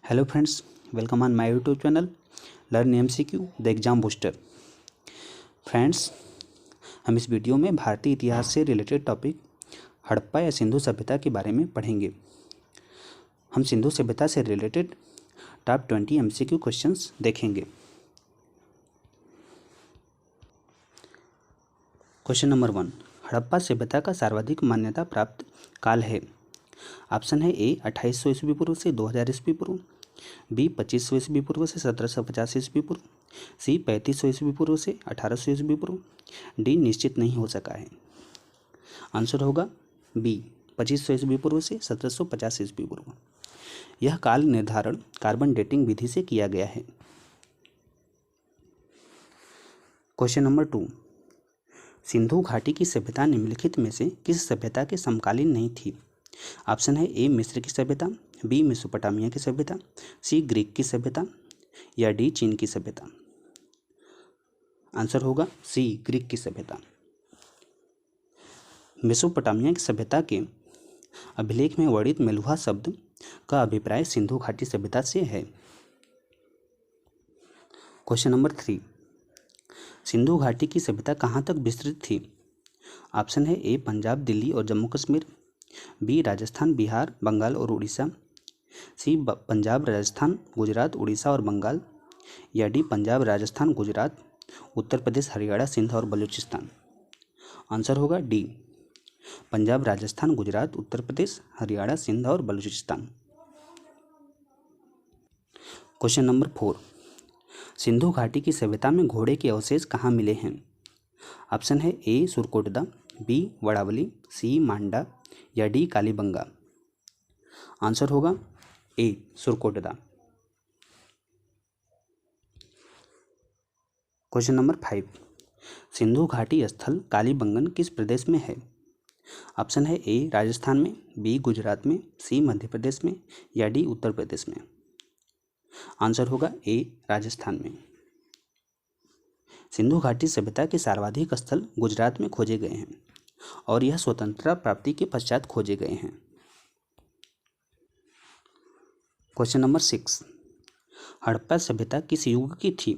Hello friends, welcome on my YouTube channel learn MCQ the exam booster. Friends, हम इस video में भारतीय इतिहास से रिलेटेड टॉपिक हड़प्पा या सिंधु सभ्यता के बारे में पढ़ेंगे। हम सिंधु सभ्यता से रिलेटेड टॉप 20 एमसीक्यू क्वेश्चंस देखेंगे। क्वेश्चन नंबर 1, हड़प्पा सभ्यता का सर्वाधिक मान्यता प्राप्त काल है। ऑप्शन है ए 2800 ईस्वी पूर्व से 2000 ईस्वी पूर्व, बी 2500 ईस्वी पूर्व से 1750 ईस्वी पूर्व, सी 3500 ईस्वी पूर्व से 1800 ईस्वी पूर्व, डी निश्चित नहीं हो सका है। आंसर होगा बी 2500 ईस्वी पूर्व से 1750 ईस्वी पूर्व। यह काल निर्धारण कार्बन डेटिंग विधि से किया गया है। क्वेश्चन नंबर 2, सिंधु घाटी की सभ्यता निम्नलिखित में से किस सभ्यता के समकालीन नहीं थी। ऑप्शन है ए मिस्र की सभ्यता, बी मेसोपोटामिया की सभ्यता, सी ग्रीक की सभ्यता या डी चीन की सभ्यता। आंसर होगा सी ग्रीक की सभ्यता। मेसोपोटामिया की सभ्यता के अभिलेख में वर्णित मेलुहा शब्द का अभिप्राय सिंधु घाटी सभ्यता से है। क्वेश्चन नंबर 3, सिंधु घाटी की सभ्यता कहाँ तक विस्तृत थी। ऑप्शन है ए पंजाब, दिल्ली और जम्मू कश्मीर, बी राजस्थान, बिहार, बंगाल और उड़ीसा, सी पंजाब, राजस्थान, गुजरात, उड़ीसा और बंगाल या डी पंजाब, राजस्थान, गुजरात, उत्तर प्रदेश, हरियाणा, सिंध और बलूचिस्तान। आंसर होगा डी पंजाब, राजस्थान, गुजरात, उत्तर प्रदेश, हरियाणा, सिंध और बलूचिस्तान। क्वेश्चन नंबर 4, सिंधु घाटी की सभ्यता में घोड़े के अवशेष कहाँ मिले हैं। ऑप्शन है ए सुरकोटदा, बी वड़ावली, सी मांडा या डी कालीबंगा। आंसर होगा ए सुरकोटदा। क्वेश्चन नंबर 5, सिंधु घाटी स्थल कालीबंगन किस प्रदेश में है। ऑप्शन है ए राजस्थान में, बी गुजरात में, सी मध्य प्रदेश में या डी उत्तर प्रदेश में। आंसर होगा ए राजस्थान में। सिंधु घाटी सभ्यता के सर्वाधिक स्थल गुजरात में खोजे गए हैं और यह स्वतंत्रता प्राप्ति के पश्चात खोजे गए हैं। क्वेश्चन नंबर 6, हड़प्पा सभ्यता किस युग की थी।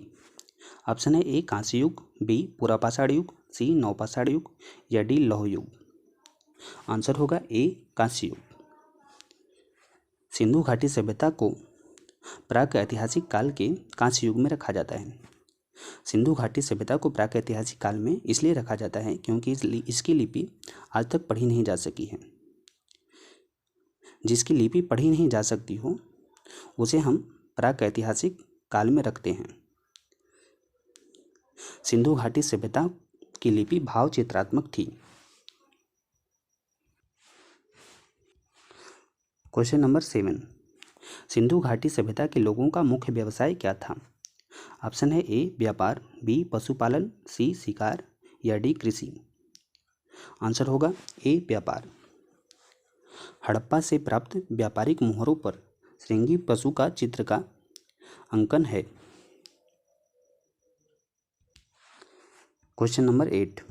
ऑप्शन है ए कांस्य युग, बी पुरापाषाण युग, सी नवपाषाण युग या डी लौह युग। आंसर होगा ए कांस्य युग। सिंधु घाटी सभ्यता को प्राक ऐतिहासिक काल के कांस्य युग में रखा जाता है। सिंधु घाटी सभ्यता को प्राक ऐतिहासिक काल में इसलिए रखा जाता है क्योंकि इसकी लिपि आज तक पढ़ी नहीं जा सकी है। जिसकी लिपि पढ़ी नहीं जा सकती हो उसे हम प्राक ऐतिहासिक काल में रखते हैं। सिंधु घाटी सभ्यता की लिपि भाव चित्रात्मक थी। क्वेश्चन नंबर 7, सिंधु घाटी सभ्यता के लोगों का मुख्य व्यवसाय क्या था। ऑप्शन है ए व्यापार, बी पशुपालन, सी शिकार या डी कृषि। आंसर होगा ए व्यापार। हड़प्पा से प्राप्त व्यापारिक मोहरों पर श्रृंगी पशु का चित्र का अंकन है। क्वेश्चन नंबर 8,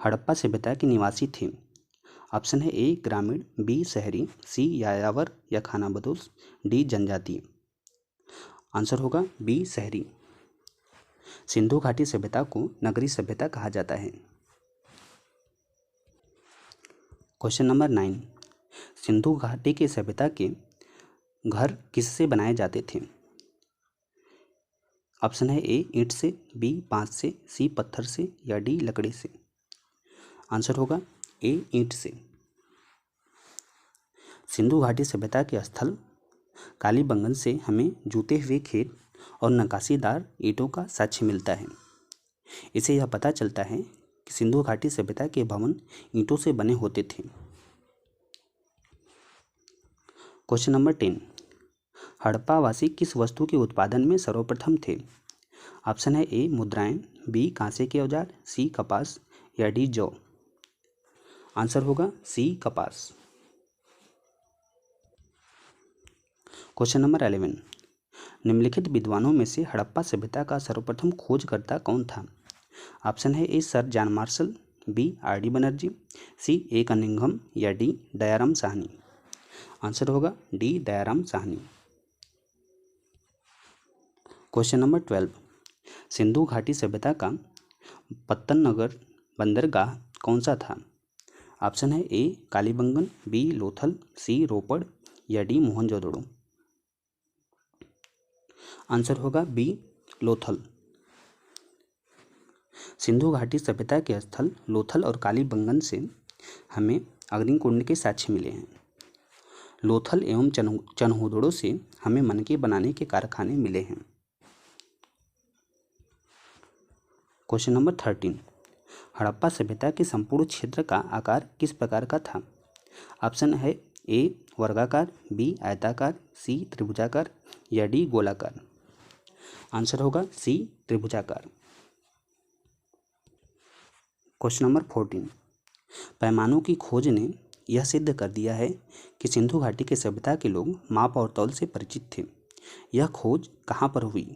हड़प्पा सभ्यता के निवासी थे। ऑप्शन है ए ग्रामीण, बी शहरी, सी यायावर या खानाबदोश, डी जनजातीय। आंसर होगा बी शहरी। सिंधु घाटी सभ्यता को नगरी सभ्यता कहा जाता है। क्वेश्चन नंबर 9, सिंधु घाटी के सभ्यता के घर किससे बनाए जाते थे। ऑप्शन है ए ईंट से, बी बांस से, सी पत्थर से या डी लकड़ी से। आंसर होगा ए ईंट से। सिंधु घाटी सभ्यता के स्थल कालीबंगन से हमें जूते हुए खेत और नक्काशीदार ईंटों का साक्ष्य मिलता है। इससे यह पता चलता है कि सिंधु घाटी सभ्यता के भवन ईंटों से बने होते थे। क्वेश्चन नंबर 10, हड़प्पावासी किस वस्तु के उत्पादन में सर्वप्रथम थे। ऑप्शन है ए मुद्राएं, बी कांसे के औजार, सी कपास या डी जौ। आंसर होगा सी कपास। क्वेश्चन नंबर 11, निम्नलिखित विद्वानों में से हड़प्पा सभ्यता का सर्वप्रथम खोजकर्ता कौन था। ऑप्शन है A sir John Marshall, B R D Banerji, C A Cunningham या डी दयाराम साहनी। आंसर होगा D Dayaram Sahni. Question number 12, Sindhu घाटी सभ्यता का पत्तन नगर बंदरगाह कौन सा था? ऑप्शन है ए कालीबंगन, बी लोथल, सी रोपड़ या डी मोहनजोदड़ो। आंसर होगा बी लोथल। सिंधु घाटी सभ्यता के स्थल लोथल और कालीबंगन से हमें अग्निकुंड के साक्ष्य मिले हैं। लोथल एवं चनहुदड़ो से हमें मनके बनाने के कारखाने मिले हैं। क्वेश्चन नंबर 13, हड़प्पा सभ्यता के संपूर्ण क्षेत्र का आकार किस प्रकार का था? ऑप्शन है ए वर्गाकार, बी आयताकार, सी त्रिभुजाकार या डी गोलाकार। आंसर होगा सी त्रिभुजाकार। क्वेश्चन नंबर 14, पैमानों की खोज ने यह सिद्ध कर दिया है कि सिंधु घाटी के सभ्यता के लोग माप और तौल से परिचित थे। यह खोज कहाँ पर हुई?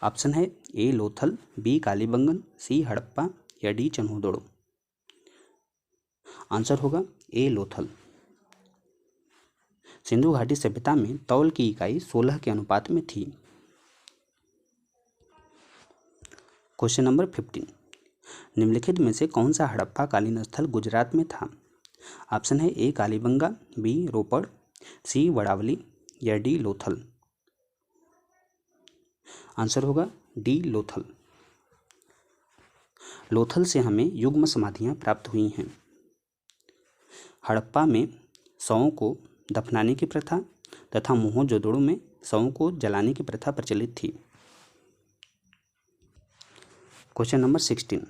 ऑप्शन है ए लोथल, बी कालीबंगन, सी हड़प्पा या डी चनहुदड़ो। आंसर होगा ए लोथल। सिंधु घाटी सभ्यता में तौल की इकाई 16 के अनुपात में थी। क्वेश्चन नंबर 15, निम्नलिखित में से कौन सा हड़प्पा कालीन स्थल गुजरात में था? ऑप्शन है ए कालीबंगा, बी रोपड़, सी वड़ावली या डी लोथल। आंसर होगा डी लोथल। लोथल से हमें युग्म समाधियां प्राप्त हुई हैं। हड़प्पा में शवों को दफनाने की प्रथा तथा मोहनजोदड़ो में शवों को जलाने की प्रथा प्रचलित थी। क्वेश्चन नंबर 16,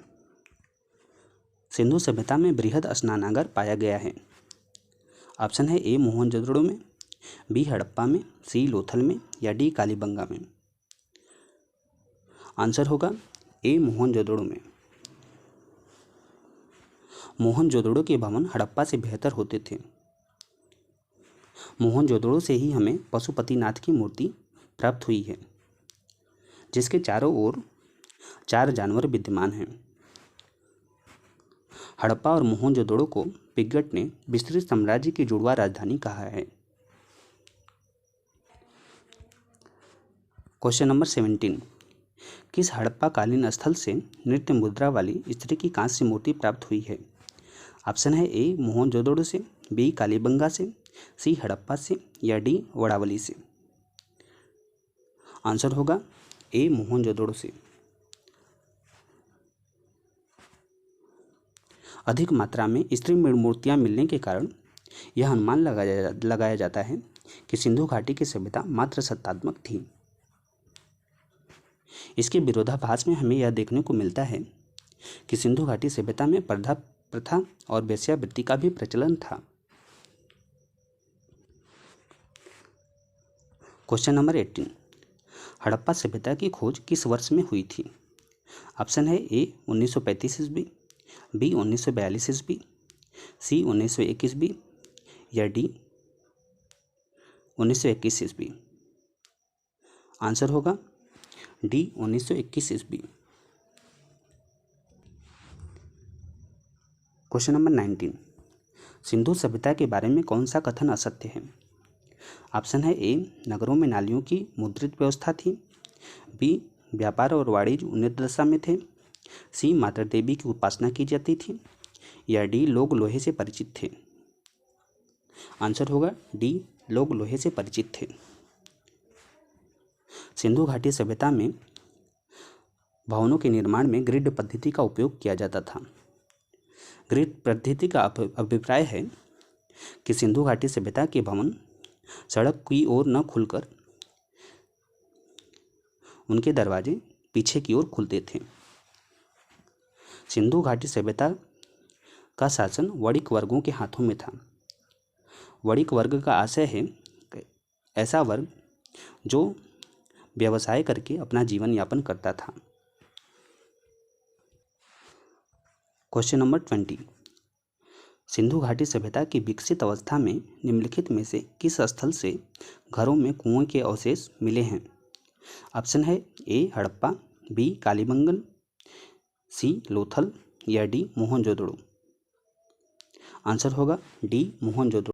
सिंधु सभ्यता में बृहद स्नानागार पाया गया है। ऑप्शन है ए मोहनजोदड़ो में, बी हड़प्पा में, सी लोथल में या डी कालीबंगा में। आंसर होगा ए मोहनजोदड़ो में। मोहनजोदड़ो के भवन हड़प्पा से बेहतर होते थे। मोहनजोदड़ो से ही हमें पशुपतिनाथ की मूर्ति प्राप्त हुई है, जिसके चारों ओर 4 जानवर विद्यमान हैं। हड़प्पा और मोहनजोदड़ो को पिग्गट ने विस्तृत साम्राज्य की जुड़वा राजधानी कहा है। क्वेश्चन नंबर 17, किस हड़प्पा कालीन स्थल से नृत्य मुद्रा वाली स्त्री की कांस्य मूर्ति प्राप्त हुई है? ऑप्शन है ए मोहनजोदड़ो से, बी कालीबंगा से, सी हड़प्पा से या डी वड़ावली से। आंसर होगा ए मोहनजोदड़ो से। अधिक मात्रा में स्त्री मूर्तियां मिलने के कारण यह अनुमान लगाया जाता है कि सिंधु घाटी की सभ्यता मात्र सत्तात्मक थी। इसके विरोधाभास में हमें यह देखने को मिलता है कि सिंधु घाटी सभ्यता में पर्दा प्रथा और वेश्यावृत्ति का भी प्रचलन था। क्वेश्चन नंबर 18, हड़प्पा सभ्यता की खोज किस वर्ष में हुई थी? ऑप्शन है ए 1935 ईस्वी, बी 1942 ईस्वी, सी 1921 ईस्वी या डी 1921 ईस्वी। आंसर होगा डी 1921 ईस्वी। क्वेश्चन नंबर 19, सिंधु सभ्यता के बारे में कौन सा कथन असत्य है? ऑप्शन है ए नगरों में नालियों की मुद्रित व्यवस्था थी, बी व्यापार और वाणिज्य उन्नत दशा में थे, सी माता देवी की उपासना की जाती थी या डी लोग लोहे से परिचित थे। आंसर होगा डी लोग लोहे से परिचित थे। सिंधु घाटी सभ्यता में भवनों के निर्माण में ग्रिड पद्धति का उपयोग किया जाता था। ग्रिड पद्धति का अभिप्राय है कि सिंधु घाटी सभ्यता के भवन सड़क की ओर न खुलकर उनके दरवाजे पीछे की ओर खुलते थे। सिंधु घाटी सभ्यता का शासन वणिक वर्गों के हाथों में था। वणिक वर्ग का आशय है ऐसा वर्ग जो व्यवसाय करके अपना जीवन यापन करता था। क्वेश्चन नंबर 20, सिंधु घाटी सभ्यता की विकसित अवस्था में निम्नलिखित में से किस स्थल से घरों में कुएं के अवशेष मिले हैं? ऑप्शन है ए हड़प्पा, बी कालीबंगन, सी लोथल या डी मोहनजोदड़ो। आंसर होगा डी मोहनजोदड़ो।